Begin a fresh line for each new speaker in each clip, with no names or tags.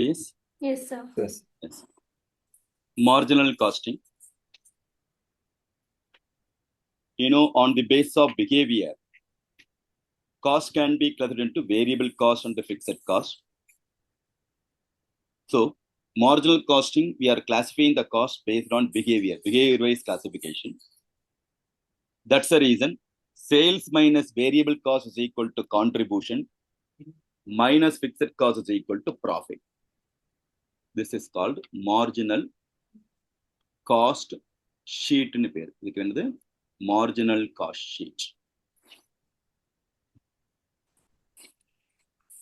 Yes.
Yes, sir.
Yes.
Yes. Marginal costing. On the basis of behavior, cost can be classified into variable cost and the fixed cost. So, marginal costing, we are classifying the cost based on behavior-wise classification. That's the reason sales minus variable cost is equal to contribution minus fixed cost is equal to profit. This is called marginal cost sheet in pair. The marginal cost sheet.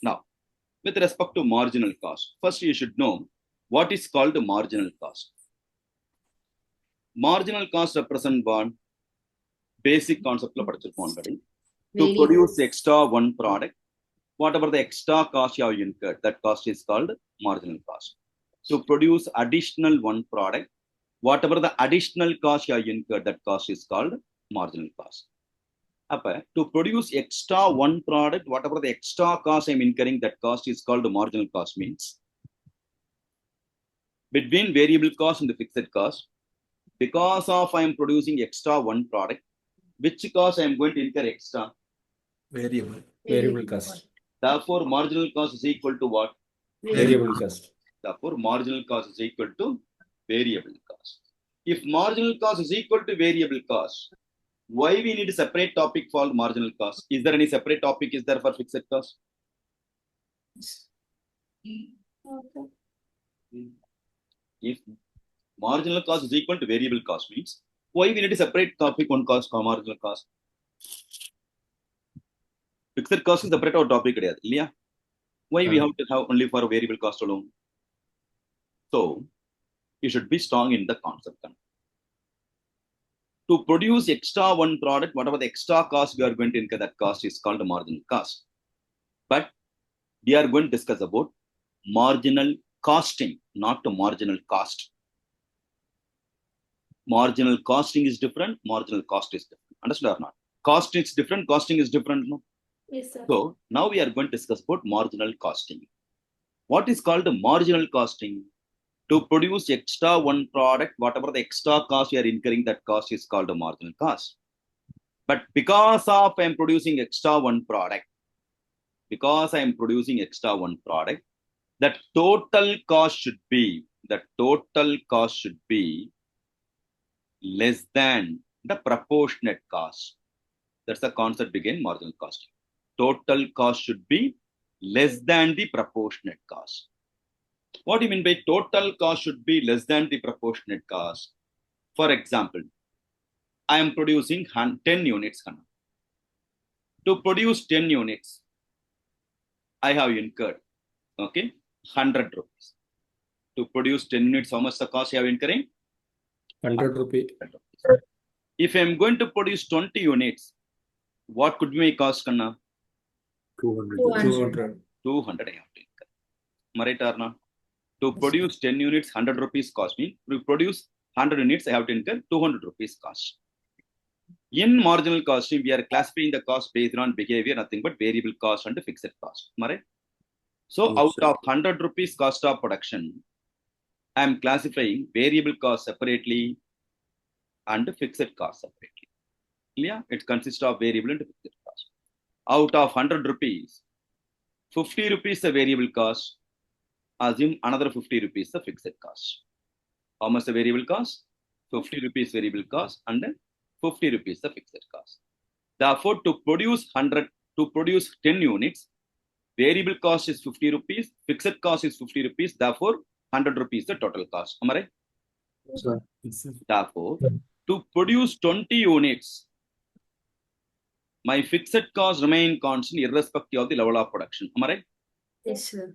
Now, with respect to marginal cost, first you should know what is called marginal cost. Marginal cost represents one basic concept to produce extra one product. Whatever the extra cost you have incurred, that cost is called marginal cost. To produce additional one product, whatever the additional cost you have incurred, that cost is called marginal cost. To produce extra one product, whatever the extra cost I'm incurring, that cost is called marginal cost. Means between variable cost and the fixed cost, because of I am producing extra one product, which cost I am going to incur extra?
Variable cost.
Therefore, marginal cost is equal to what?
Variable cost.
Therefore, marginal cost is equal to variable cost. If marginal cost is equal to variable cost, why we need a separate topic for marginal cost? Is there any separate topic is there for fixed cost?
Okay.
If marginal cost is equal to variable cost means, why we need a separate topic on cost for marginal cost? Fixed cost is separate or topic. Why we have to have only for variable cost alone? So, you should be strong in the concept. To produce extra one product, whatever the extra cost we are going to incur, that cost is called marginal cost. But we are going to discuss about marginal costing, not the marginal cost. Marginal costing is different, marginal cost is different. Understood or not? Cost is different, costing is different. No?
Yes, sir.
So now we are going to discuss about marginal costing. What is called marginal costing? To produce extra one product, whatever the extra cost you are incurring, that cost is called a marginal cost. But because of I am producing extra one product, that total cost should be less than the proportionate cost. That's the concept behind marginal costing. Total cost should be less than the proportionate cost. What do you mean by total cost should be less than the proportionate cost? For example, I am producing 10 units. To produce 10 units, I have incurred, 100 rupees. To produce 10 units, how much the cost you have incurring?
100 rupees.
If I am going to produce 20 units, what could be my cost? 200.
200.
200 I have to incur. Right or not? To produce 10 units, 100 rupees cost me. To produce 100 units, I have to incur 200 rupees cost. In marginal costing, we are classifying the cost based on behavior, nothing but variable cost and fixed cost. Right? So,
Yes,
out
sir.
of 100 rupees cost of production, I am classifying variable cost separately and fixed cost separately. Yeah, it consists of variable and fixed cost. Out of 100 rupees, 50 rupees the variable cost. Assume another 50 rupees the fixed cost. How much the variable cost? 50 rupees variable cost and 50 rupees the fixed cost. Therefore, to produce 10 units, variable cost is 50 rupees, fixed cost is 50 rupees, therefore 100 rupees the total cost. Am I right?
Sir.
Therefore, to produce 20 units, my fixed cost remain constant irrespective of the level of production. Am I right?
Yes, sir.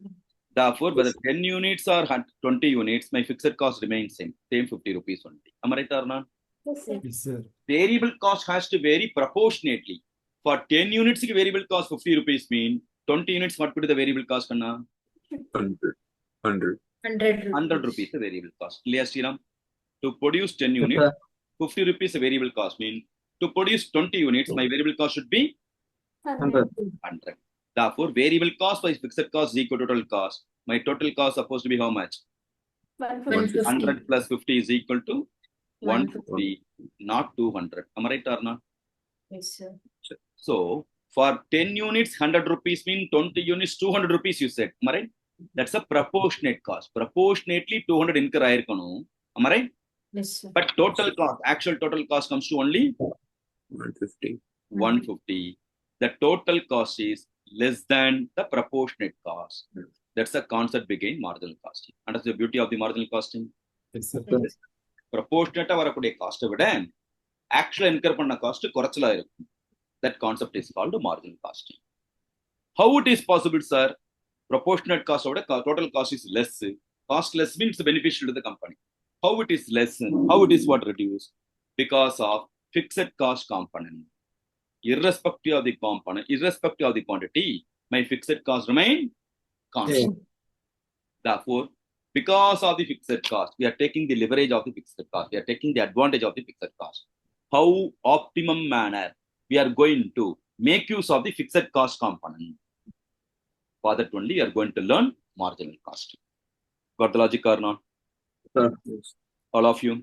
Therefore, whether 10 units or 20 units, my fixed cost remains same 50 rupees only. Am I right or not?
Yes, sir.
Yes, sir.
Variable cost has to vary proportionately. For 10 units, variable cost 50 rupees mean 20 units, what could be the variable cost?
100.
100 rupees the variable cost. Clear, Sriram? To produce 10 units, 50 rupees the variable cost mean to produce 20 units, my variable cost should be
100.
100. Therefore, variable cost by fixed cost is equal to total cost. My total cost supposed to be how much?
150.
100 plus 50 is equal to
150.
150, not 200. Am I right or not?
Yes, sir.
So, for 10 units, 100 rupees mean 20 units, 200 rupees you said. Am I right? That's a proportionate cost. Proportionately 200 incur aayirukanu. Am I right?
Yes, sir.
But total cost, actual total cost comes to only
150.
150. The total cost is less than the proportionate cost. That's the concept behind marginal costing. And that's the beauty of the marginal costing.
Yes, sir.
Yes.
Proportionate வரக்கூடிய காஸ்ட்டை விட actual incur பண்ண cost குறைச்சலா இருக்கும். That concept is called marginal costing. How it is possible, sir? Proportionate cost oda total cost is less. Cost less means beneficial to the company. How it is less? How it is what reduced? Because of fixed cost component. Irrespective of the component, irrespective of the quantity, my fixed cost remain constant. Therefore, because of the fixed cost, we are taking the leverage of the fixed cost. We are taking the advantage of the fixed cost. How optimum manner we are going to make use of the fixed cost component. For that only, we are going to learn marginal costing. Got the logic or not?
Yes.
All of you?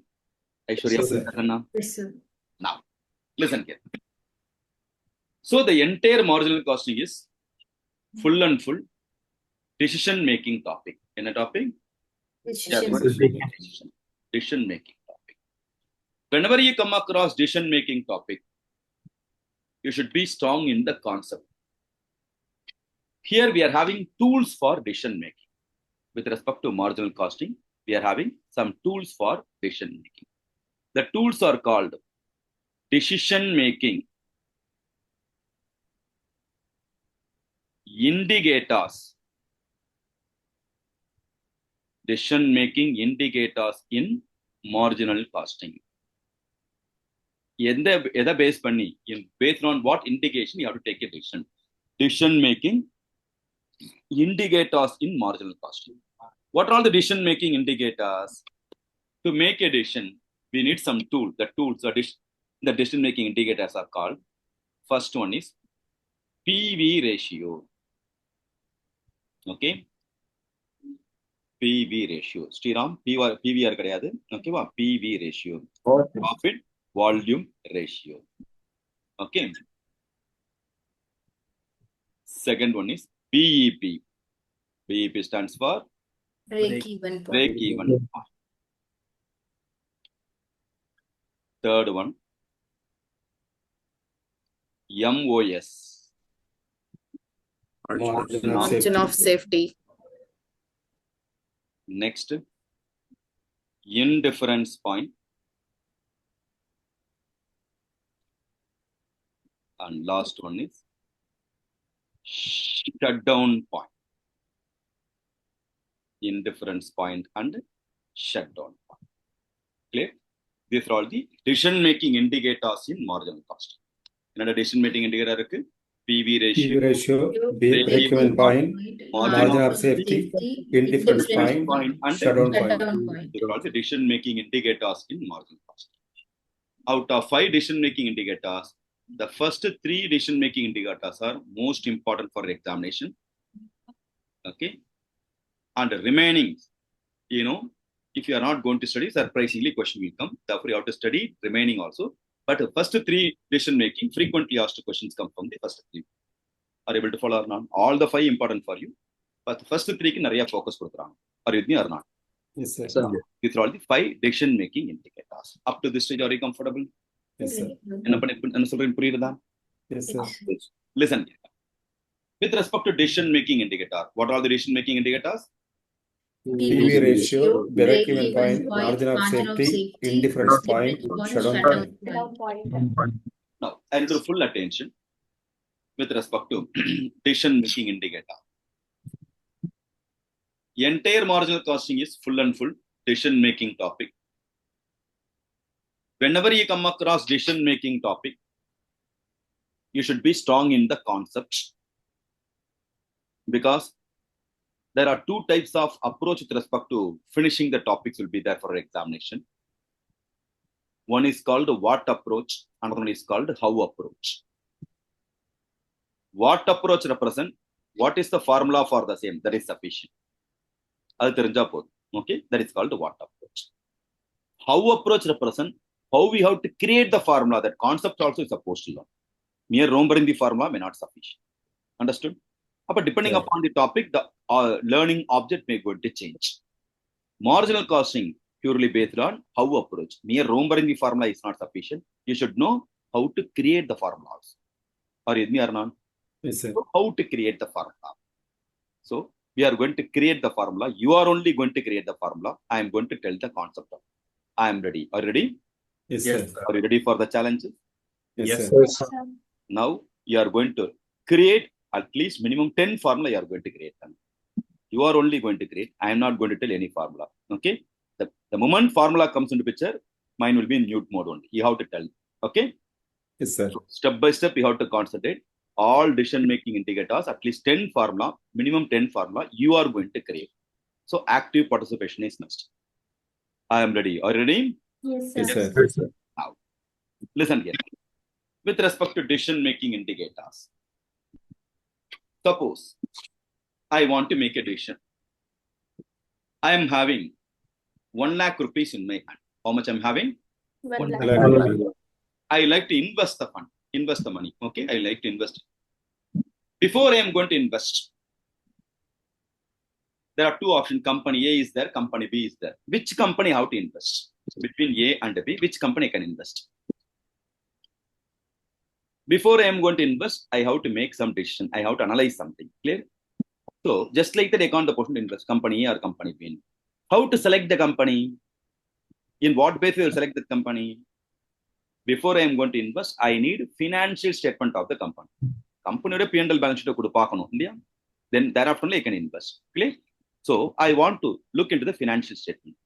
Aishwarya,
Yes, sir.
Prasanna?
Yes, sir.
Now, listen here. So the entire marginal costing is full and full decision-making topic. In a topic? Decision-making topic. Whenever you come across decision-making topic, you should be strong in the concept. Here we are having tools for decision-making. With respect to marginal costing, we are having some tools for decision-making. The tools are called decision-making indicators. Decision-making indicators in marginal costing. Based on what indication you have to take a decision. Decision-making indicators in marginal costing. What are all the decision-making indicators? To make a decision, we need some tool. The tools, the decision-making indicators are called. First one is PV ratio. Okay? PV ratio. Sriram, PVR கிடையாது. Okay, PV ratio. Profit volume ratio. Okay. Second one is BEP. BEP stands for
Break-even point.
break-even point. Third one, MOS.
Margin of safety.
Next, indifference point. And last one is shutdown point. Indifference point and shutdown point. Clear? These are all the decision-making indicators in marginal cost. Another decision-making indicator is PV ratio,
break-even point, margin of safety, indifference
Indifference
point,
and
shutdown point.
shutdown point.
These are all the decision-making indicators in marginal cost. Out of 5 decision-making indicators, the first 3 decision-making indicators are most important for examination. Okay. And the remaining, if you are not going to study, surprisingly question will come. Therefore, you have to study remaining also. But the first 3 decision-making, frequently asked questions come from the first 3. Are you able to follow or not? All the 5 important for you. But the first 3 can area focus கொடுக்குறாங்க. Are you with me or not?
Yes, sir.
These are all the 5 decision-making indicators. Up to this stage, are you comfortable?
Yes, sir.
என்ன சொல்றேன் புரியுதா?
Yes, sir.
Listen. With respect to decision-making indicator, what are the decision-making indicators?
PV ratio, break-even point, margin of safety, indifference point, shutdown point.
Now, I need your full attention with respect to decision-making indicator. Entire marginal costing is full and full decision-making topic. Whenever you come across decision-making topic, you should be strong in the concepts, because there are 2 types of approach with respect to finishing the topics will be there for examination. One is called what approach, another one is called how approach. what approach represent, what is the formula for the same, that is sufficient. அது தெரிஞ்சா போதும். Okay, that is called what approach. How approach represent, how we have to create the formula, that concept also is supposed to learn. Mere remembering the formula may not sufficient. Understood? But depending upon the topic, the learning object may go to change. Marginal costing purely based on how approach. Mere remembering the formula is not sufficient. You should know how to create the formulas. Are you with me or not?
Yes, sir.
So how to create the formula. So we are going to create the formula. You are only going to create the formula. I am going to tell the concept of it. I am ready. Are you ready?
Yes,
Yes,
sir.
Are you ready for the challenges?
Yes,
Yes,
sir.
sir.
Now you are going to create at least minimum 10 formula. You are going to create them. You are only going to create. I am not going to tell any formula. Okay. The moment formula comes into picture, mine will be in mute mode only. You have to tell. Okay.
Yes, sir.
So step by step, you have to concentrate. All decision making indicators, at least 10 formula, minimum 10 formula, you are going to create. So active participation is must. I am ready. Are you ready?
Yes,
Yes,
sir.
sir.
Yes, sir.
Now, listen here. With respect to decision making indicators, suppose I want to make a decision. I am having 1 lakh rupees in my hand. How much I'm having?
1 lakh.
Lakh rupees.
I like to invest the fund, invest the money. Okay, I like to invest. Before I am going to invest, there are two options. Company A is there, company B is there. Which company how to invest? Between A and B, which company can invest? Before I am going to invest, I have to make some decision. I have to analyze something. Clear? So just like that, I can't the person to invest company A or company B. How to select the company? In what basis you will select the company? Before I am going to invest, I need financial statement of the company. Company P&L balance sheet kudu paakano இல்லையா? Then thereafter only I can invest. Clear? So I want to look into the financial statement.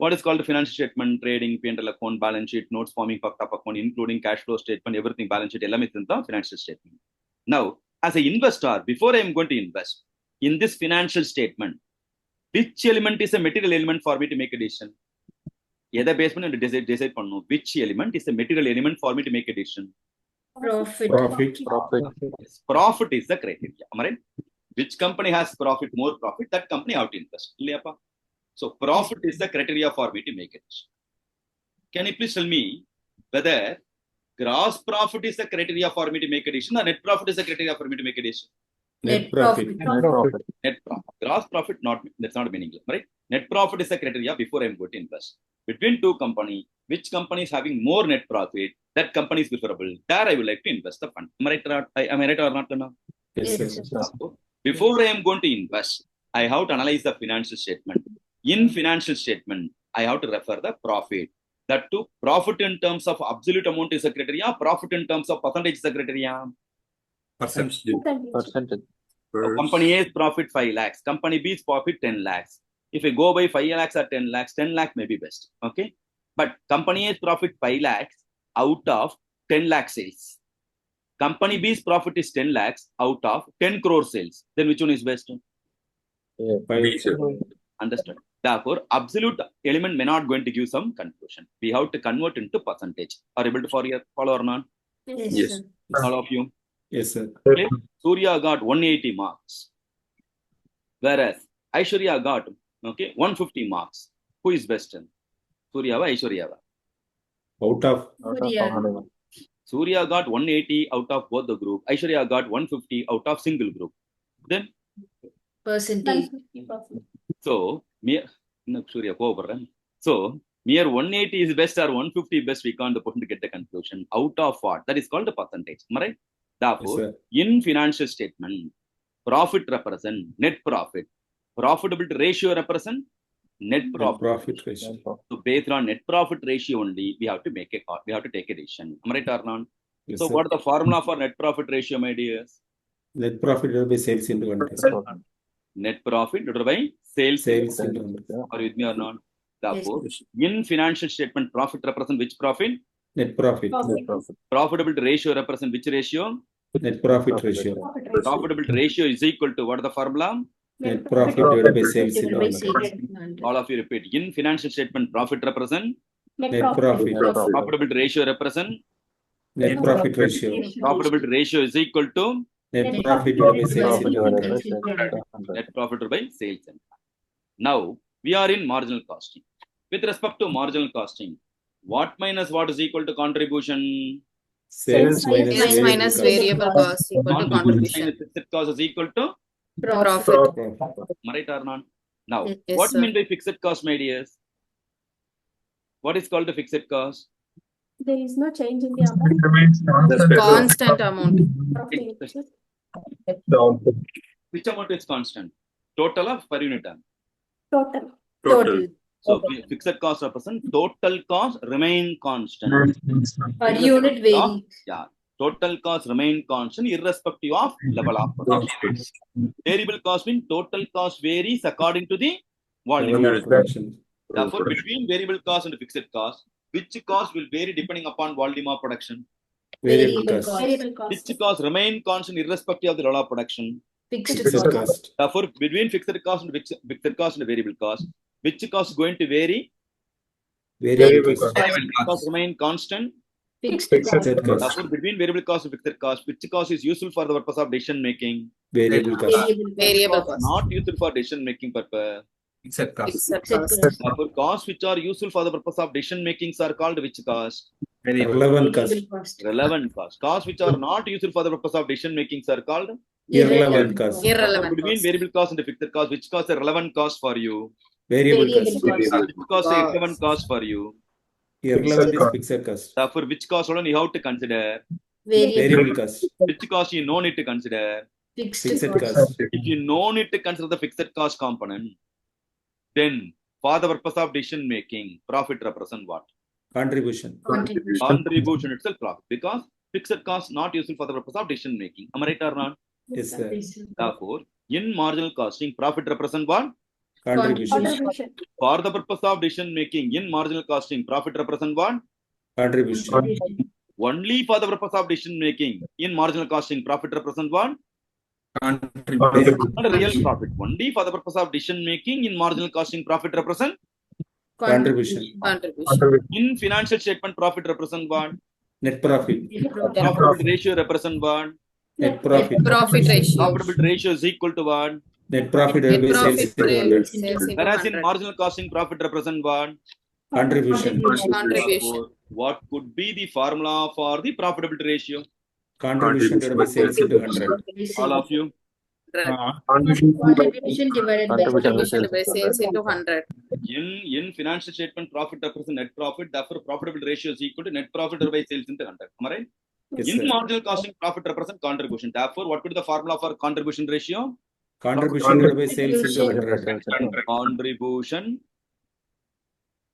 What is called the financial statement? Trading, P&L account, balance sheet, notes forming factor account, including cash flow statement, everything, balance sheet, எல்லாமே இந்த financial statement. Now, as an investor, before I am going to invest in this financial statement, which element is a material element for me to make a decision? எதை base பண்ணி decide பண்ணணும்? Which element is a material element for me to make a decision?
Profit.
Profit.
Yes. Profit is the criteria. Am I right? Which company has profit, more profit, that company how to invest. இல்லையாப்பா? So profit is the criteria for me to make it. Can you please tell me whether gross profit is the criteria for me to make a decision or net profit is the criteria for me to make a decision?
Net profit.
Net profit.
Net profit. Gross profit, that's not meaningless, right? Net profit is the criteria before I'm going to invest. Between two companies, which company is having more net profit, that company is preferable. There I would like to invest the fund. Am I right or not?
Yes,
Yes,
sir.
sir.
So, before I am going to invest, I have to analyze the financial statement. In financial statement, I have to refer the profit. That too, profit in terms of absolute amount is a criteria, profit in terms of percentage is a criteria.
Percentage.
Percentage.
So company A's profit 5 lakhs, company B's profit 10 lakhs. If I go by 5 lakhs or 10 lakhs, 10 lakh may be best. Okay. But company A's profit 5 lakhs out of 10 lakh sales. Company B's profit is 10 lakhs out of 10 crore sales. Then which one is best?
B, sir.
Understood. Therefore, absolute element may not going to give some confusion. We have to convert into percentage. Are you able to follow or not?
Yes,
Yes.
sir.
All of you.
Yes, sir.
Okay. Surya got 180 marks, whereas Aishwarya got 150 marks. Who is best? Surya or Aishwarya?
Out of
Surya.
Surya got 180 out of both the group. Aishwarya got 150 out of single group. Then
Percentage.
so mere Surya so mere 180 is best or 150 best. We can't the person to get the conclusion. Out of what? That is called the percentage. Am I right? Therefore,
Yes, sir.
in financial statement, profit represent net profit. Profitability ratio represent net
net
profit.
profit ratio.
So based on net profit ratio only, we have to make a call. We have to take a decision. Am I right or not?
Yes,
So
sir.
what is the formula for net profit ratio, my dears?
Net profit divided by sales into 100.
Net profit divided by sales.
Sales into 100.
Are you with me or not? Therefore,
Yes.
in financial statement, profit represent which profit?
Net profit.
Net profit.
Profitability ratio represent which ratio?
Net profit ratio.
Profitability ratio is equal to what is the formula?
Net profit divided by sales into
Divided by
100.
sales. 100.
All of you repeat. In financial statement, profit represent.
Net profit.
Net profit.
Profitability ratio represent.
Net profit ratio.
Profitability ratio is equal to
Net profit divided by sales
profit
into
divided
100.
by sales into 100.
Net profit by sales. Now we are in marginal costing. With respect to marginal costing, what minus what is equal to contribution?
Sales minus
Sales minus variable cost equal to contribution.
Minus fixed cost is equal to
Profit.
Profit.
am I right or not? Now,
Yes,
what do
sir.
you mean by fixed cost, my dears? What is called the fixed cost?
There is no change in the amount
Constant amount.
of the interest.
Which amount is constant? Total of per unit term.
Total.
Total.
So fixed cost represent total cost remain constant.
Per unit vary.
Yeah, total cost remain constant irrespective of level of production. Variable cost means total cost varies according to the volume.
Level of production.
Therefore, between variable cost and fixed cost, which cost will vary depending upon volume of production?
Variable cost.
Variable cost.
Which cost remain constant irrespective of the level of production?
Fixed
Fixed
cost.
cost.
Therefore, between fixed cost and variable cost, which cost is going to vary?
Variable cost.
Variable cost remain constant.
Fixed
Fixed cost.
Therefore, between variable cost and fixed cost, which cost is useful for the purpose of decision making?
Variable cost.
Variable cost.
Not useful for decision making purpose.
Fixed cost.
Therefore, costs which are useful for the purpose of decision making are called which cost?
Relevant cost.
Relevant cost. Costs which are not useful for the purpose of decision making are called
Irrelevant cost.
Irrelevant
between
cost.
variable cost and the fixed cost. Which cost is a relevant cost for you?
Variable cost.
Which cost is a relevant cost for you?
Irrelevant is fixed cost.
Therefore, which cost alone you have to consider?
Variable cost.
Which cost you no need to consider?
Fixed cost.
If you no need to consider the fixed cost component, then for the purpose of decision making, profit represent what?
Contribution.
Contribution itself profit, because fixed cost not useful for the purpose of decision making. Am I right or not?
Yes, sir.
Therefore, in marginal costing, profit represent what?
Contribution.
Contribution.
For the purpose of decision making, in marginal costing, profit represent what?
Contribution.
Only for the purpose of decision making, in marginal costing, profit represent what?
Contribution.
Not a real profit. Only for the purpose of decision making, in marginal costing, profit represent.
Contribution.
Contribution.
In financial statement, profit represent what?
Net profit.
Profitability ratio represent what?
Net profit.
Profit ratio.
Profitability ratio is equal to what?
Net profit divided by sales into 100.
Sales into
Whereas in
100.
marginal costing, profit represent what?
Contribution.
Contribution.
What could be the formula for the profitability ratio?
Contribution divided by sales into 100.
All of you.
Contribution divided by sales into 100.
In financial statement, profit represent net profit. Therefore, profitability ratio is equal to net profit divided by sales into 100. Am I right?
Yes,
In
sir.
marginal costing, profit represent contribution. Therefore, what could be the formula for contribution ratio?
Contribution divided by sales into 100.
Contribution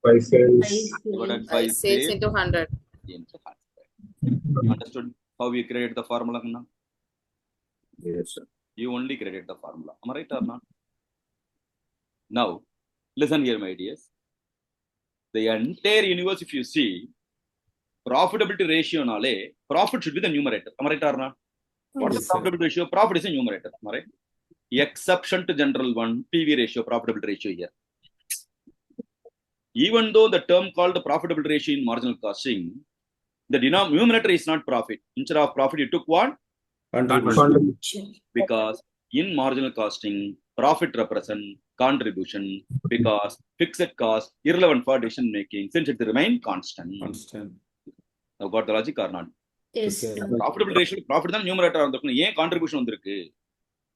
divided by
Sales
sales
into 100.
into 100. Understood how we created the formula now?
Yes, sir.
You only created the formula. Am I right or not? Now, listen here, my dears. The entire universe, if you see, profitability ratio nale, profit should be the numerator. Am I right or not? What is
Yes,
the
sir.
profitability ratio? Profit is a numerator. Am I right? Exception to general one, PV ratio, profitability ratio here. Even though the term called the profitability ratio in marginal costing, the numerator is not profit. Instead of profit, you took what?
Contribution.
Because in marginal costing, profit represent contribution, because fixed cost irrelevant for decision making since it remain constant.
Constant.
Now got the logic or not?
Yes.
Yes, sir.
Profitable ratio, profit தான் numerator இருந்திருக்கும். ஏன் contribution வந்திருக்கு?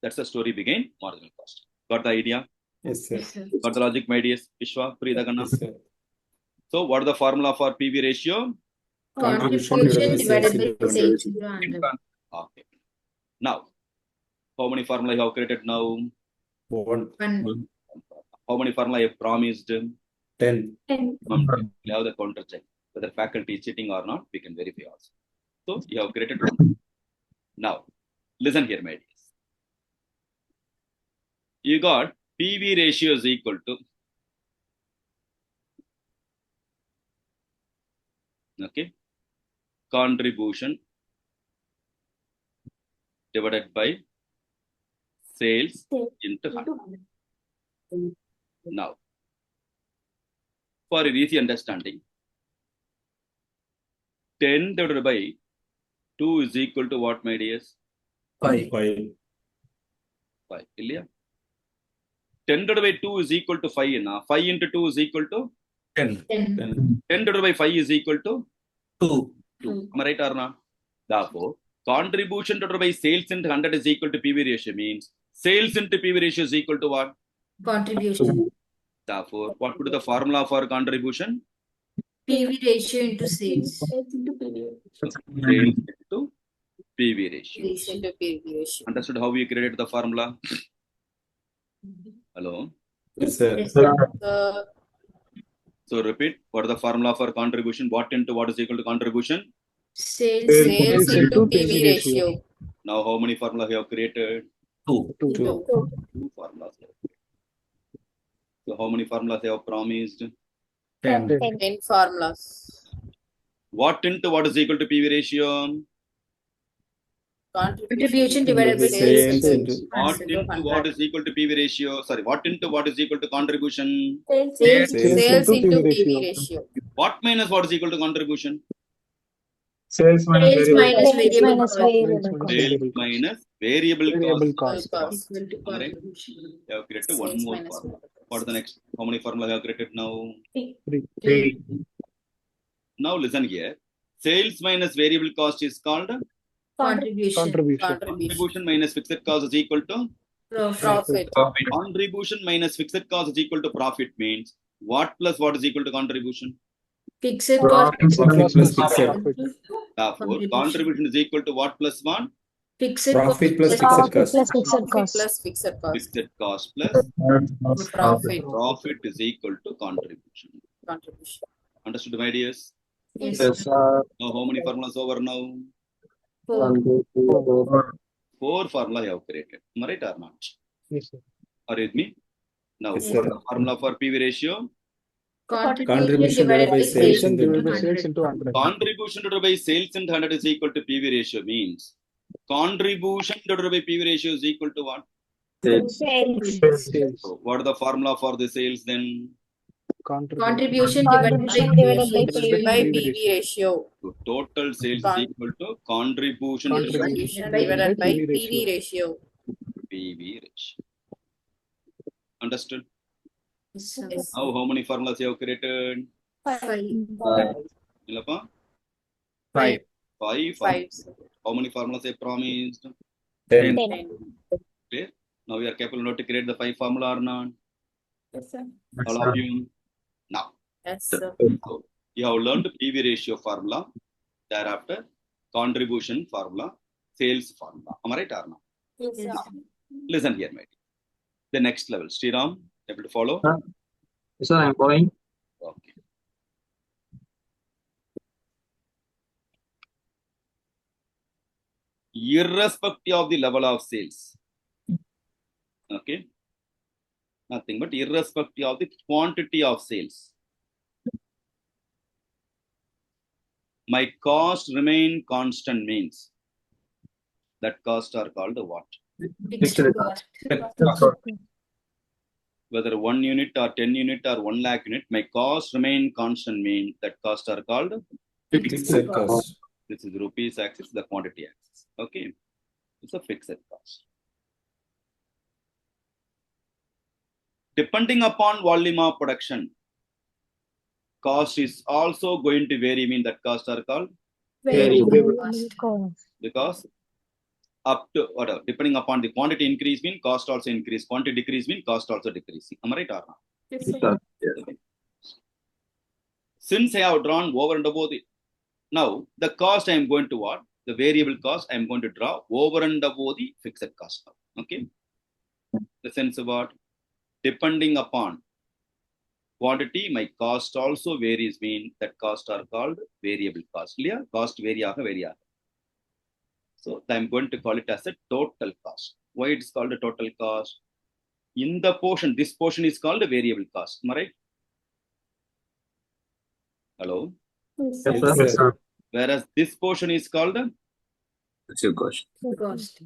That's the story behind marginal cost. Got the idea?
Yes, sir.
Got the logic, my dears? Vishwa, Prida Ganna.
Yes, sir.
So what is the formula for PV ratio?
Contribution divided by sales into 100.
Okay. Now, how many formula you have created now?
One.
How many formula you have promised?
10.
We have the counter check. Whether faculty is cheating or not, we can verify also. So you have created one. Now, listen here, my dears. You got PV ratio is equal to, okay, contribution divided by sales into 100. Now, for easy understanding, 10 divided by 2 is equal to what, my dears?
5.
5.
5. Ilya? 10 divided by 2 is equal to 5. 5 into 2 is equal to
10.
10 divided by 5 is equal to
2.
2. Am I right or not? Therefore, contribution divided by sales into 100 is equal to PV ratio means sales into PV ratio is equal to what?
Contribution.
Therefore, what would be the formula for contribution?
PV ratio into sales.
Sales into PV.
Sales into PV ratio.
Sales into PV ratio.
Understood how we created the formula? Hello?
Yes, sir.
So repeat, what is the formula for contribution? What into what is equal to contribution?
Sales into PV ratio.
Now how many formulas you have created?
2.
2 formulas. So how many formulas you have promised?
10.
10 formulas.
What into what is equal to PV ratio?
Contribution divided by
Sales
sales
into
What
into
into what
100.
is equal to PV ratio? Sorry, what into what is equal to contribution?
Sales
Sales into PV ratio.
What minus what is equal to contribution?
Sales minus variable cost.
Sales minus variable cost.
Cost.
Am I right? You have created one
Sales
more
minus
formula.
variable
What is the next? How many formulas you have created now?
3.
Now listen here. Sales minus variable cost is called
Contribution.
contribution minus fixed cost is equal to
Profit.
contribution minus fixed cost is equal to profit means what plus what is equal to contribution?
Fixed cost.
profit plus fixed.
Therefore, contribution is equal to what plus what?
Fixed
Profit
cost.
plus fixed cost.
Profit plus fixed cost.
Fixed cost plus
Profit.
profit is equal to contribution.
Contribution.
Understood, my dears?
Yes.
Now, how many formulas over now?
4.
4 formula you have created. Am I right or not?
Yes, sir.
Are you with me? Now,
Yes,
what
sir.
is the formula for PV ratio?
Contribution divided by sales
Contribution
into
Divided by
100.
sales into 100.
Contribution divided by sales into 100 is equal to PV ratio means contribution divided by PV ratio is equal to what?
Sales.
So, what is the formula for the sales then?
Contribution divided by PV ratio.
So, total sales is equal to contribution
Contribution divided by PV ratio.
PV ratio. Understood?
Yes.
Now, how many formulas you have created?
5.
Ilapa?
5.
5.
5.
How many formulas I promised?
10.
10.
Clear? Now we are capable not to create the 5 formula or not?
Yes, sir.
All of you? Now,
Yes, sir.
so you have learned PV ratio formula, thereafter contribution formula, sales formula. Am I right or not?
Yes, sir.
Listen here, mate. The next level. Sriram, able to follow?
Sir, I am following.
Okay. Irrespective of the level of sales. Okay. Nothing but irrespective of the quantity of sales. My cost remain constant means that costs are called what?
Fixed cost.
Whether 1 unit or 10 unit or 1 lakh unit, my cost remain constant mean that costs are called
Fixed cost.
This is rupees axis, the quantity axis. Okay. It's a fixed cost. Depending upon volume of production, cost is also going to vary, mean that costs are called
Variable cost.
because up to whatever, depending upon the quantity increase mean cost also increase, quantity decrease mean cost also decrease. Am I right or not?
Yes, sir.
Since I have drawn over and above the, now the cost I am going to what? The variable cost I am going to draw over and above the fixed cost now. Okay. The sense of what? Depending upon quantity, my cost also varies, mean that costs are called variable cost. Clear? Cost vary. So I'm going to call it as a total cost. Why it is called a total cost? In the portion, this portion is called a variable cost. Am I right? Hello?
Yes,
Yes, sir.
Whereas this portion is called a
Fixed cost.
Cost.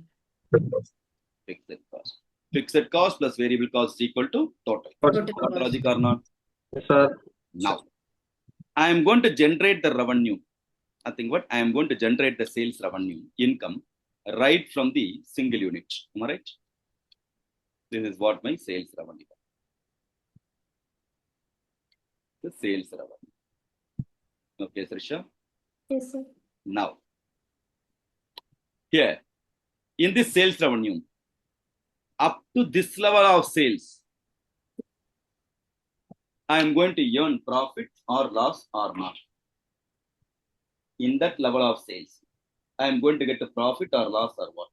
fixed cost. Fixed cost plus variable cost is equal to total.
Total
Got
cost.
the logic or not?
Sir.
Now, I am going to generate the revenue. I think what? I am going to generate the sales revenue, income, right from the single unit. Am I right? This is what my sales revenue. The sales revenue. Okay, Srisha.
Yes, sir.
Now, here in this sales revenue, up to this level of sales, I am going to earn profit or loss or not. In that level of sales, I am going to get a profit or loss or what?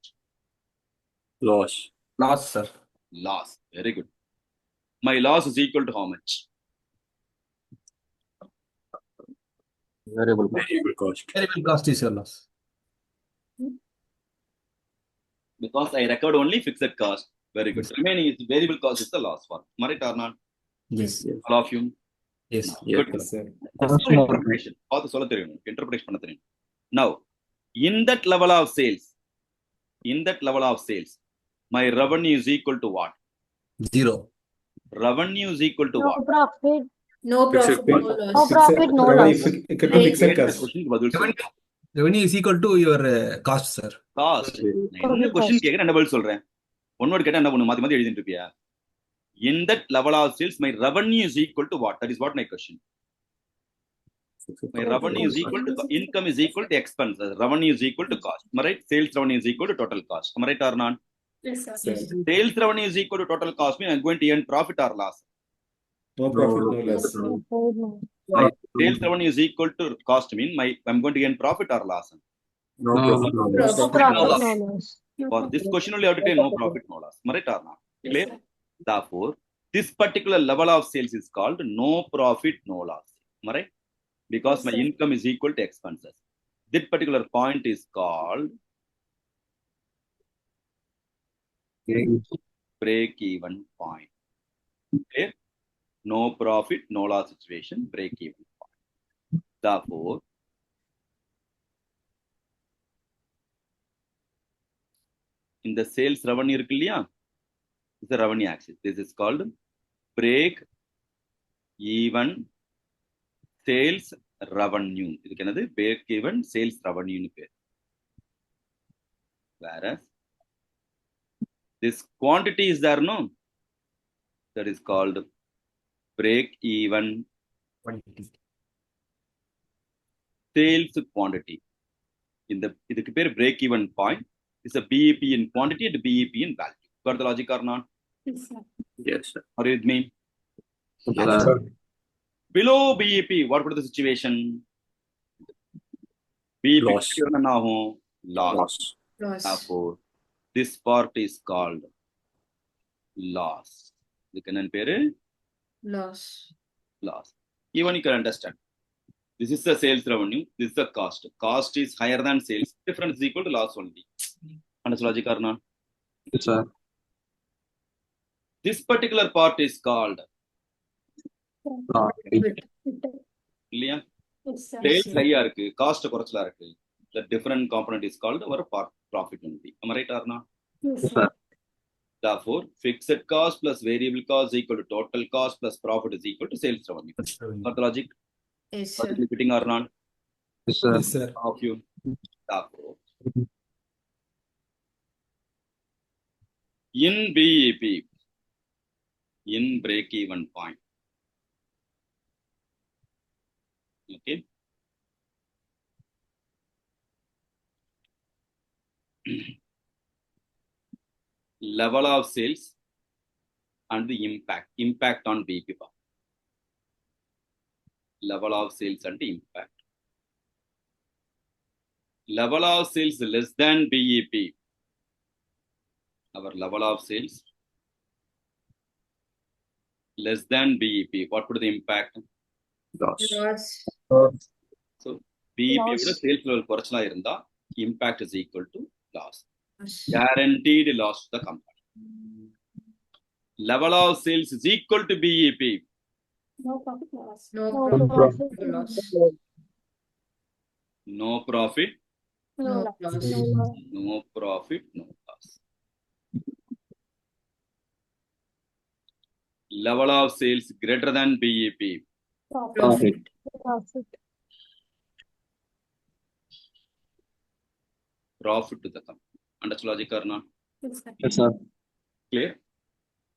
Loss.
Loss, sir.
Loss. Very good. My loss is equal to how much?
Variable cost.
Variable cost is your loss.
Because I record only fixed cost. Very good.
Yes.
Remaining is variable cost is the loss one. Am I right or not?
Yes.
All of you.
Yes.
Yes.
Good.
Yes, sir.
Interpretation. பார்த்து சொல்ல தெரியும். Interpretation பண்ண தெரியும். Now, in that level of sales, my revenue is equal to what?
0.
Revenue is equal to
No
what?
profit.
No profit, no
No
loss.
profit, no loss.
Fixed
Wait,
cost.
question க்கு பதில் சொல்லு.
Revenue is equal to your cost, sir.
Cost. நான் என்ன
Total
question
cost.
கேட்கிறேன், என்ன பதில் சொல்றேன்? One word கேட்டா என்ன பண்ணு, மாத்தி மாத்தி எழுதிட்டு இருப்பியா? In that level of sales, my revenue is equal to what? That is what my question. My revenue is equal to income is equal to expenses. Revenue is equal to cost. Am I right? Sales revenue is equal to total cost. Am I right or not?
Yes, sir.
Sir.
Sales revenue is equal to total cost. Means I'm going to earn profit or loss.
No profit, no loss.
No profit, no.
My sales revenue is equal to cost. Mean I'm going to earn profit or loss.
No profit, no loss.
No profit, no loss.
For this question only, you have to take no profit, no loss. Am I right or not? Clear? Therefore, this particular level of sales is called no profit, no loss. Am I right? Because
Yes,
my
sir.
income is equal to expenses. That particular point is called break-even point. Clear? No profit, no loss situation, break-even point. Therefore, in the sales revenue இருக்கு இல்லையா? It's the revenue axis. This is called break-even sales revenue. இதுக்கு என்னது? break-even sales revenue னு பேர். Whereas this quantity is there, no? That is called break-even sales quantity. இதுக்கு பேர் break-even point. It's a BEP in quantity and BEP in value. Got the logic or not?
Yes, sir.
Yes, sir.
Are you with me?
Yes, sir.
Below BEP, what would be the situation? BEP
Loss.
என்ன ஆகும்? Loss.
Loss.
Loss.
Therefore, this part is called loss. இதுக்கு என்ன பேரு?
Loss.
Loss. Even you can understand. This is the sales revenue. This is the cost. Cost is higher than sales. Difference is equal to loss only. Understand logic or not?
Yes, sir.
This particular part is called
Profit.
இல்லையா?
Yes, sir.
Sales ஹையா இருக்கு, cost குறைச்சலா இருக்கு. The different component is called our profit only. Am I right or not?
Yes,
Yes,
sir.
sir.
Therefore, fixed cost plus variable cost is equal to total cost plus profit is equal to sales revenue. Got the logic?
Yes, sir.
Logically fitting or not?
Yes, sir.
Yes, sir.
Of you. Therefore, in BEP, in break-even point, okay, level of sales and the impact on BEP part. Level of sales and the impact. Level of sales less than BEP. Our level of sales less than BEP. What would the impact?
Loss.
Loss.
So BEP
Loss.
விட sales level குறைச்சலா இருந்தா impact is equal to loss.
Loss.
Guaranteed loss to the company. Level of sales is equal to BEP.
No profit, no loss. No
No
profit,
profit,
no
no
loss.
No profit,
No
No
loss.
loss.
No loss.
no profit, no loss. Level of sales greater than BEP.
Profit.
Profit.
Profit to the company. Understood logic or not?
Yes, sir.
Yes, sir.
Clear?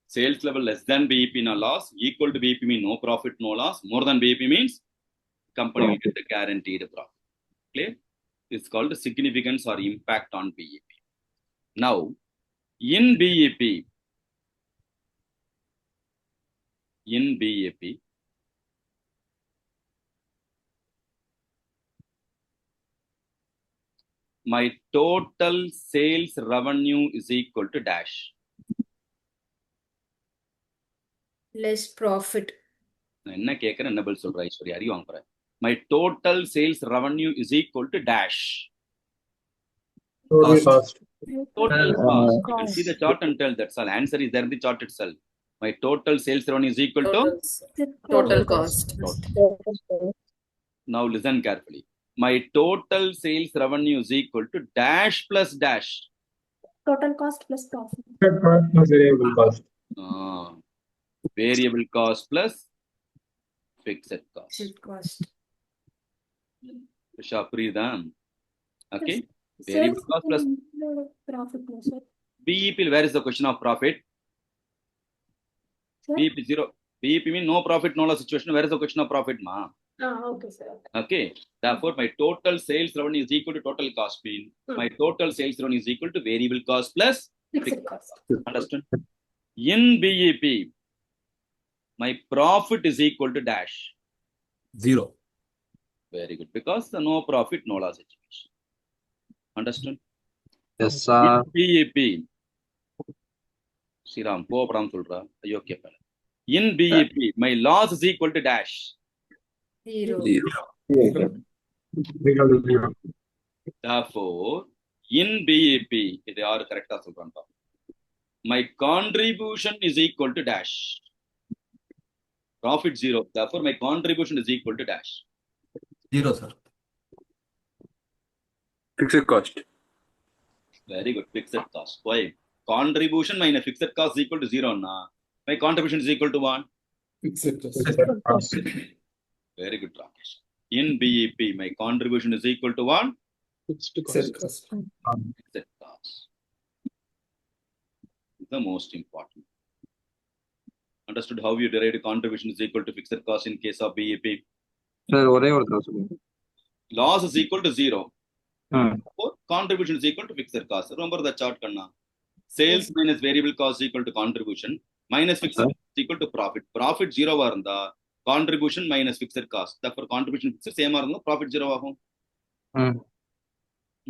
Sales level less than BEP no loss, equal to BEP means no profit, no loss. More than BEP means company will get the guaranteed profit. Clear? It's called the significance or impact on BEP. Now, in BEP, my total sales revenue is equal to dash.
Less profit.
நான் என்ன கேட்கிறேன் என்ன பதில் சொல்ற ஐஸ்வர்யா அறிவு வாங்குறேன். My total sales revenue is equal to dash.
Total cost.
Total cost. You can see the chart and tell that's all. Answer is there in the chart itself. My total sales revenue is equal to
Total cost.
Now listen carefully. My total sales revenue is equal to dash plus dash.
Total cost plus profit.
Cost plus variable cost.
Variable cost plus fixed cost.
Fixed cost.
Prida. Okay. Variable cost plus
profit. No, sir.
BEP. Where is the question of profit?
Sir?
BEP 0. BEP means no profit, no loss situation. Where is the question of profit, ma?
Okay, sir.
Okay. Therefore, my total sales revenue is equal to total cost mean. My total sales revenue is equal to variable cost plus
Fixed cost.
Understand? In BEP, my profit is equal to dash.
0.
Very good. Because the no profit, no loss situation. Understand?
Yes, sir.
In BEP, Sriram, Popram Sulra, okay. In BEP, my loss is equal to dash.
0.
Therefore, in BEP, they are correct. My contribution is equal to dash. Profit 0. Therefore, my contribution is equal to dash.
0, sir.
Fixed cost.
Very good. Fixed cost. Why? Contribution minus fixed cost is equal to 0. Na? My contribution is equal to 1.
Fixed
Cost.
Very good, Rakesh. In BEP, my contribution is equal to 1.
Fixed
cost.
cost.
Fixed cost. The most important. Understood how you derived contribution is equal to fixed cost in case of BEP?
Sir, ஒரே ஒரு தடவை சொல்லுங்க.
Loss is equal to 0. Contribution is equal to fixed cost. Remember the chart, Kanna. Sales minus variable cost is equal to contribution minus fixed cost is equal to profit. Profit 0 varanda. Contribution minus fixed cost. Therefore, contribution fixed same varanda. Profit 0 ஆகும்.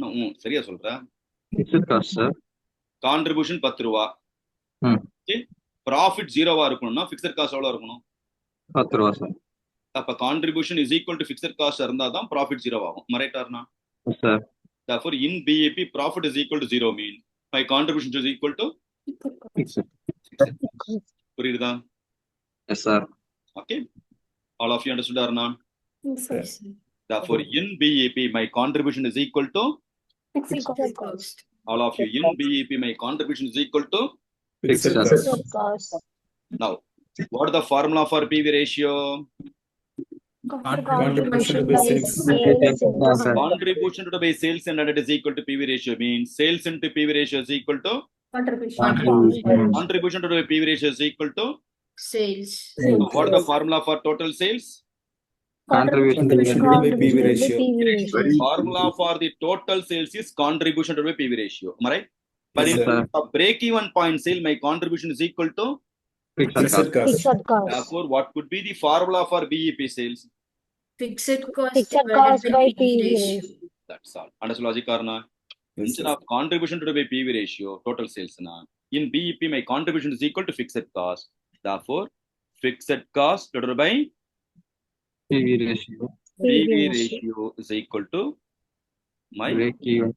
No, சரியா சொல்றா.
Fixed cost, sir.
Contribution 10 ரூபா. Okay. Profit 0 வா இருக்கணும்னா fixed cost எவ்வளவு இருக்கணும்?
10 ரூபாய், sir.
அப்ப contribution is equal to fixed cost இருந்தா தான் profit 0 ஆகும். Right or not?
Yes, sir.
Therefore, in BEP, profit is equal to 0 mean my contribution is equal to
Fixed.
புரியுதா?
Yes, sir.
Okay. All of you understood or not?
Yes, sir.
Therefore, in BEP, my contribution is equal to
Fixed cost.
all of you. In BEP, my contribution is equal to
Fixed cost.
now. What is the formula for PV ratio?
Contribution to base sales.
Contribution to the base sales and it is equal to PV ratio means sales into PV ratio is equal to contribution to the PV ratio is equal to
Sales.
so what is the formula for total sales?
Contribution to
Contribution to the PV ratio.
Formula for the total sales is contribution to the PV ratio. Am I right? But
Yes,
in
sir.
a break-even point sale, my contribution is equal to.
Fixed cost.
Therefore, what could be the formula for BEP sales?
Fixed cost divided by PV ratio.
That's all. Understood logic or not?
Yes,
Instead
sir.
of contribution to the PV ratio, total sales na. In BEP, my contribution is equal to fixed cost. Therefore, fixed cost divided by
PV ratio.
PV ratio is equal to my.
Break even.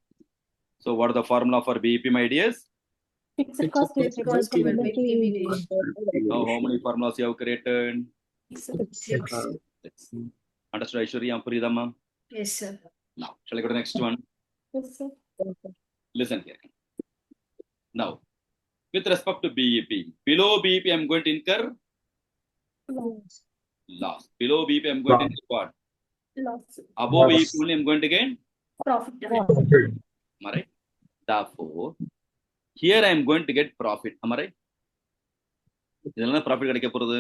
So, what is the formula for BEP, my dears?
Fixed cost divided by PV ratio.
Now, how many formulas you have created?
6.
Understood, Aishwarya? Puridamma?
Yes, sir.
Now, shall I go to the next one?
Yes, sir.
Listen here. Now, with respect to BEP, below BEP, I'm going to incur loss. Below BEP, I'm going to incur what?
Loss.
Above BEP, only I'm going to gain
Profit.
Am I right? Therefore, here I am going to get profit. Am I right? இதெல்லாம் profit கிடைக்க போறது.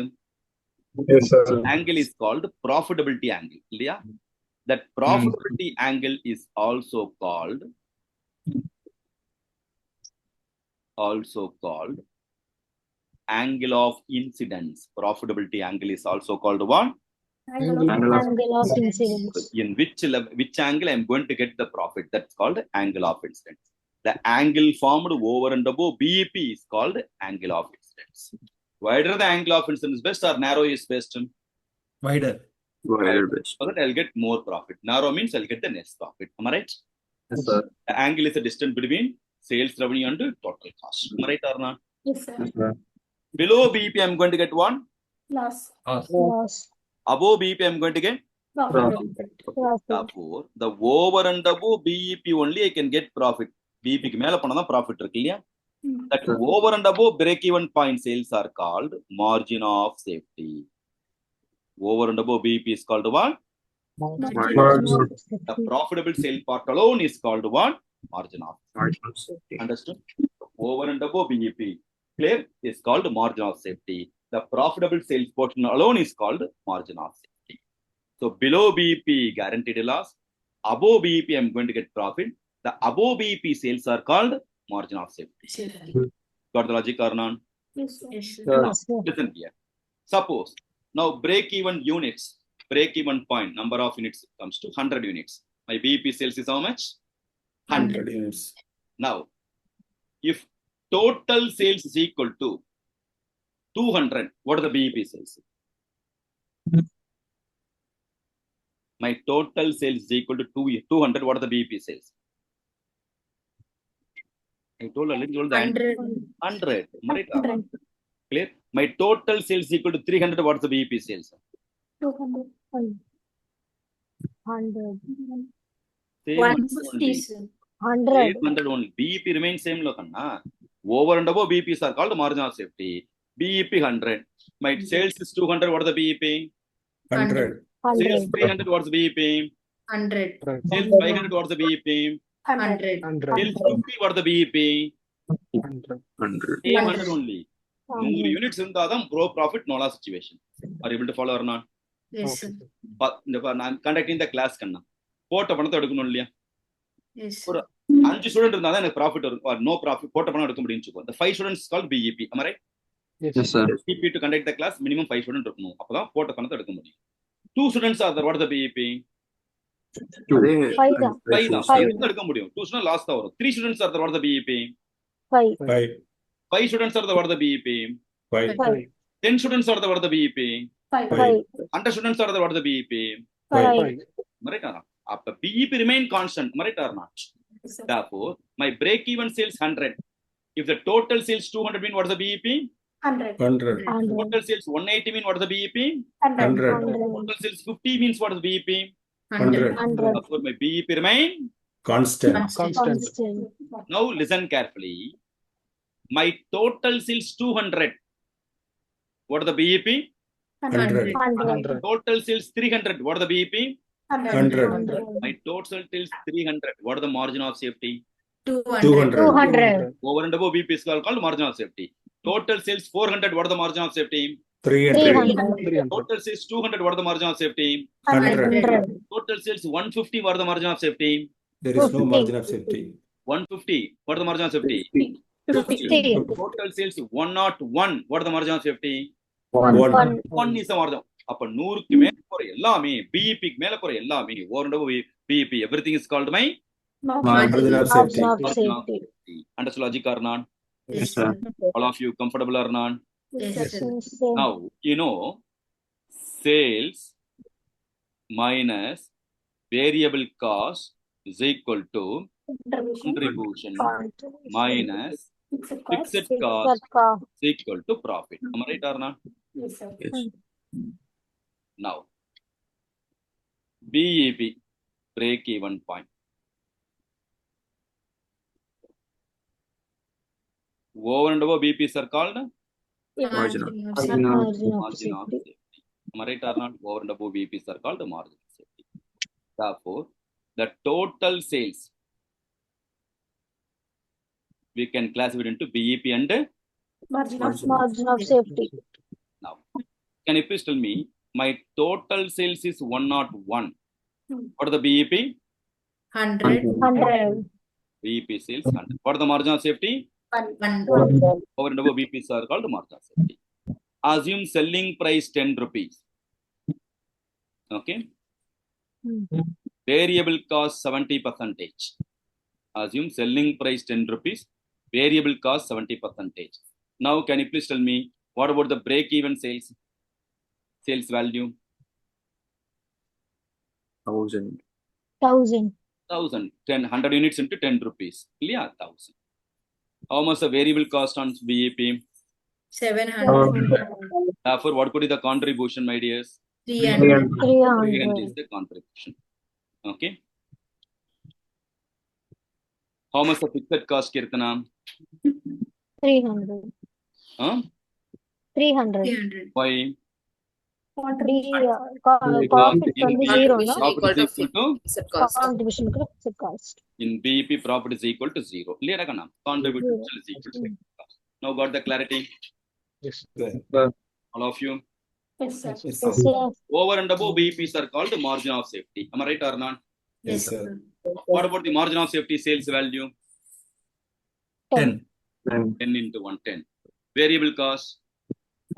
Yes, sir.
Angle is called profitability angle. இல்லையா? That profitability angle is also called angle of incidence. Profitability angle is also called what?
Angle of incidence.
In which angle I am going to get the profit? That's called angle of incidence. The angle formed over and above BEP is called angle of incidence. Wider the angle of incidence best or narrow is best?
Wider.
Wider best.
So that I'll get more profit. Narrow means I'll get the less profit. Am I right?
Yes, sir.
The angle is the distance between sales revenue and total cost. Am I right or not?
Yes, sir.
Yes, sir.
Below BEP I'm going to get one.
Loss.
Loss.
Above BEP I'm going to get.
Profit.
Profit.
Therefore, the over and above BEP only I can get profit. BEP க்கு மேல போனா தான் profit இருக்கு இல்லையா? That over and above break-even point sales are called margin of safety. Over and above BEP is called what? The profitable sale part alone is called what? Margin of safety. Understood? Over and above BEP, clear, is called margin of safety. The profitable sales portion alone is called margin of safety. So below BEP, guaranteed loss. Above BEP, I'm going to get profit. The above BEP sales are called margin of safety. Got the logic or not?
Yes, sir.
Yes, sir.
Listen here. Suppose now break-even units, break-even point, number of units comes to 100 units. My BEP sales is how much?
100 units.
Now, if total sales is equal to 200, what are the BEP sales? My total sales is equal to 200, what are the BEP sales? I told a little 100. 100. Clear? My total sales is equal to 300, what's the BEP sales?
200.
100.
Same
150, sir.
100.
800 only. BEP remains same lokanna. Over and above BEPs are called margin of safety. BEP 100. My sales is 200, what is the BEP?
100.
Sales 300, what's the BEP?
100.
Sales 500, what's the BEP?
100.
Sales 50, what is the BEP?
100.
Same 100 only. 100 units இருந்தாதான் pro profit no loss situation. Are you able to follow or not?
Yes, sir.
I'm conducting the class கண்ணா. போட்ட பணத்தை எடுக்கணும் இல்லையா?
Yes.
ஒரு 5 student இருந்தாதான் எனக்கு profit வரும் or no profit போட்ட பணம் எடுக்க முடியும்னு சொல்லுவோம். The 5 students called BEP. Am I right?
Yes, sir.
BEP to conduct the class minimum 5 students இருக்கணும். அப்பதான் போட்ட பணத்தை எடுக்க முடியும். 2 students are there. What is the BEP?
5 தான்.
5 தான்.
5
5 எடுக்க முடியும். 2 students last தான் வரும். 3 students are there. What is the BEP?
5.
5 students are there. What is the BEP?
5.
10 students are there. What is the BEP?
5.
100 students are there. What is the BEP?
5.
Right or not? After BEP remain constant, right or not? Therefore, my break-even sales 100. If the total sales 200 mean what is the BEP?
100.
100.
Total sales 180 mean what is the BEP?
100.
Total sales 50 means what is the BEP?
100.
100.
Therefore, my BEP remain.
Constant.
Constant.
Now listen carefully. My total sales 200. What is the BEP?
100.
100.
Total sales 300. What is the BEP?
100.
My total sales 300. What is the margin of safety?
200.
200.
Over and above BEP is called margin of safety. Total sales 400. What is the margin of safety?
300.
Total sales 200. What is the margin of safety?
100.
Total sales 150. What is the margin of safety?
There is no margin of safety.
150. What is the margin of safety?
50.
Total sales 101. What is the margin of safety?
1.
1 is the margin. அப்ப 100க்கு மேல போற எல்லாமே BEP-க்கு மேல போற எல்லாமே over and above BEP, everything is called my
Margin of safety.
margin of safety. Understood logic or not?
Yes, sir.
All of you comfortable or not?
Yes, sir.
Now, you know, sales minus variable cost is equal to contribution minus fixed cost is equal to profit. Am I right or not?
Yes, sir.
Yes.
Now, BEP, break-even point. Over and above BEPs are called
Margin of
Margin of
margin of
safety.
safety. Am I right or not? Over and above BEPs are called margin of safety. Therefore, the total sales we can classify it into BEP and
Margin of safety.
now. Can you please tell me, my total sales is 101. What are the BEP?
100.
100.
BEP sales 100. What are the margin of safety?
100.
Over and above BPs are called margin of safety. Assume selling price 10 rupees. Okay. Variable cost 70%. Assume selling price 10 rupees. Variable cost 70%. Now, can you please tell me, what about the break-even sales? Sales value?
1000.
1000.
1000. 100 units into 10 rupees. Yeah, 1000. How much the variable cost on BEP?
700.
Therefore, what could be the contribution, my dears?
300.
300 is the contribution. Okay. How much the fixed cost, Kirtana?
300.
Huh?
300.
300.
Why?
Profit
in
on the
BEP,
zero, no?
profit is equal to,
Fixed cost.
Contribution to fixed cost.
in BEP, profit is equal to 0. Clear? Contribution is equal to fixed cost. Now got the clarity?
Yes, sir.
All of you?
Yes, sir.
Yes,
Yes,
sir.
sir.
Over and above BEPs are called margin of safety. Am I right or not?
Yes,
Yes, sir.
sir.
What about the margin of safety sales value?
10.
10 into 110. Variable cost.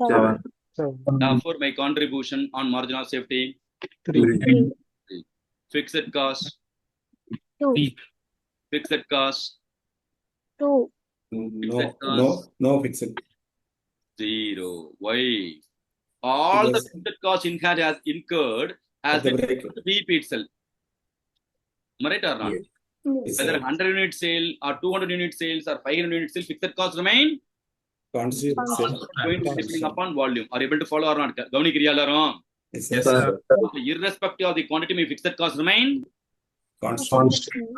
7.
Therefore, my contribution on margin of safety.
3.
Fixed cost.
2.
Fixed cost.
2.
No fixed.
0. Why? All the
Because-
fixed cost incurred has
At the
been
break.
to BEP itself. Am I right or not?
Yes,
Whether
sir.
100 unit sale or 200 unit sales or 500 unit sale, fixed cost remain
Consider
going to depending upon volume. Are you able to follow or not? Gavnikiriya ellarum?
Yes,
Yes,
sir.
sir.
So irrespective of the quantity, my fixed cost remain.
Constant.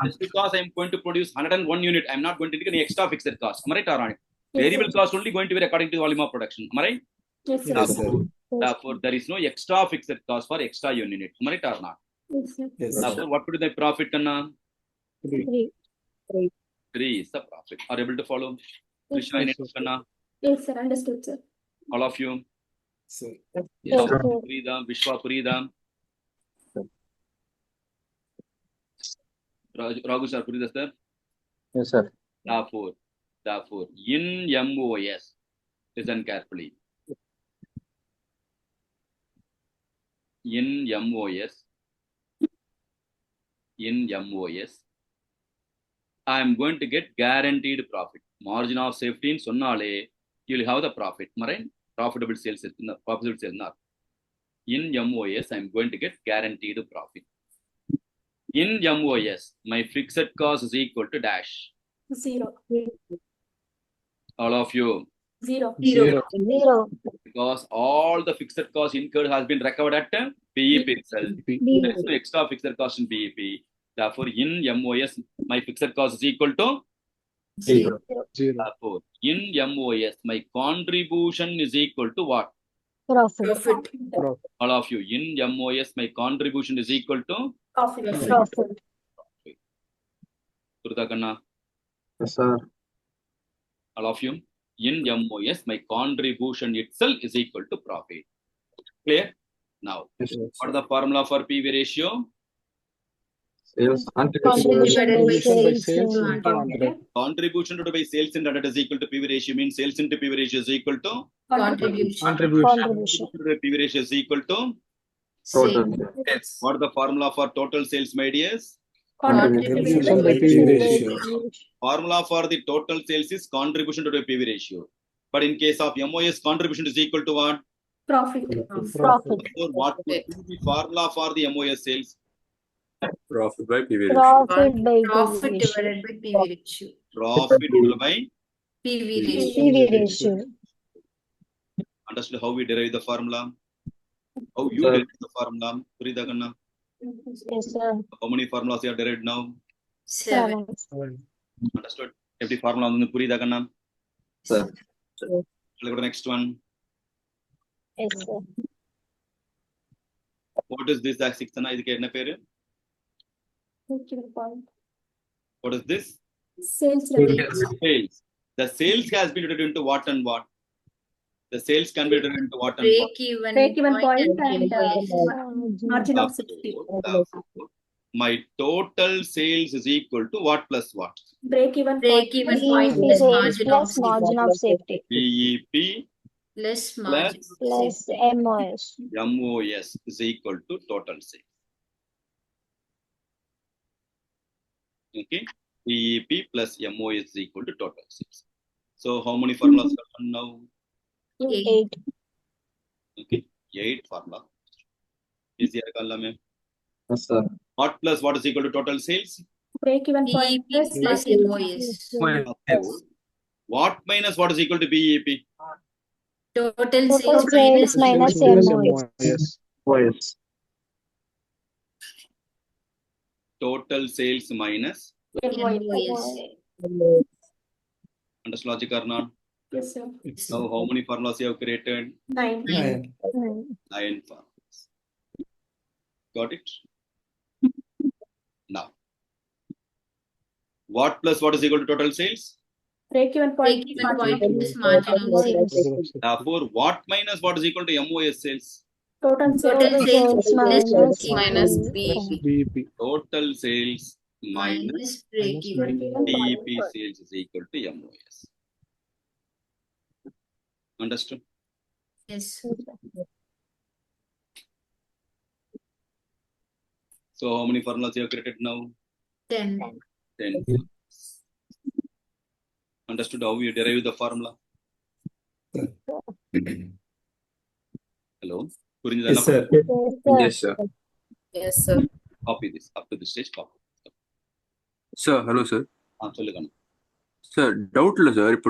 Just because I am going to produce 101 unit, I am not going to take any extra fixed cost. Am I right or not? Variable cost only going to be according to the volume of production. Am I right?
Yes, sir.
Yes, sir.
Therefore, there is no extra fixed cost for extra unit. Am I right or not?
Yes, sir.
Yes, sir.
Therefore, what would be the profit? Kanna?
3.
3 is the profit. Are you able to follow? Krishna,
sir.
in it, Kanna?
Yes, sir. Understood, sir.
All of you.
Sir.
Yes, sir.
Purida, Vishwa Purida. Raghu sir, Purida sir.
Yes, sir.
Therefore, in MOS, listen carefully. In MOS, I am going to get guaranteed profit. Margin of safety in Sonnale, you will have the profit. Right? Profitable sales. In MOS, I am going to get guaranteed profit. In MOS, my fixed cost is equal to dash.
0.
All of you.
0.
0.
Because all the fixed cost incurred has been recovered at BEP itself. There is no extra fixed cost in BEP. Therefore, in MOS, my fixed cost is equal to
0.
Therefore, in MOS, my contribution is equal to what?
Profit.
All of you. In MOS, my contribution is equal to
Profit.
Purdakanna.
Yes, sir.
All of you. In MOS, my contribution itself is equal to profit. Clear? Now,
Yes, sir.
what is the formula for PV ratio?
Sales
Contribution
Divided by
by
sales
sales
into
into 100.
Contribution to by sales into 100 is equal to PV ratio, means sales into PV ratio is equal to
contribution.
Contribution.
to the PV ratio is equal to
total.
what is the formula for total sales, my dears?
Contribution
by PV ratio.
Formula for the total sales is contribution to the PV ratio. But in case of MOS, contribution is equal to what?
Profit.
Profit.
So what would be the formula for the MOS sales?
Profit by PV ratio.
Profit by
Profit
PV ratio.
divided by PV ratio.
Profit divided by.
PV ratio.
PV ratio.
Understood how we derive the formula? How you
Sir.
derive the formula? Puridakanna.
Yes, sir.
How many formulas you have derived now?
7.
7.
Understood? Every formula on the Puridakanna.
Sir.
Let's go to the next one.
Yes, sir.
What is this? Sixth na idike enna peru?
Breaking point.
What is this?
Sales revenue.
Sales. The sales has been divided into what and what? The sales can be divided into what and what?
Break-even
Point
and
and margin of safety.
Therefore, my total sales is equal to what plus what?
Break-even
Break-even point
BEP
plus
sales
margin of
plus
safety.
margin of safety
BEP
Less margin of
plus
safety.
MOS.
MOS is equal to total sales. Okay, BEP plus MOS is equal to total sales. So how many formulas are done now?
8.
Okay, 8 formula. Easier column.
Yes, sir.
What plus what is equal to total sales?
Break-even point
BEP
plus
plus MOS.
Therefore, what minus what is equal to BEP?
Total
Total
sales
sales
minus
minus
MOS.
MOS.
Yes.
Oh, yes.
Total sales minus.
MOS.
Understand logic or not?
Yes, sir.
Now how many formulas you have created?
9.
9.
9 formulas. Got it? Now, what plus what is equal to total sales?
Break-even point.
Break-even point plus margin of safety.
Therefore, what minus what is equal to MOS sales?
Total
Total
sales.
sales
Sales
minus
minus
BEP
BEP.
Total sales minus
minus break-even.
DEP sales is equal to MOS. Understood?
Yes.
So how many formulas you have created now?
10.
10. Understood how you derive the formula? Hello?
Yes, sir.
Yes, sir.
Yes, sir.
Copy this. Up to this stage, copy.
Sir, hello, sir.
சொல்லுங்க
Sir, doubt இல்ல sir. இப்போ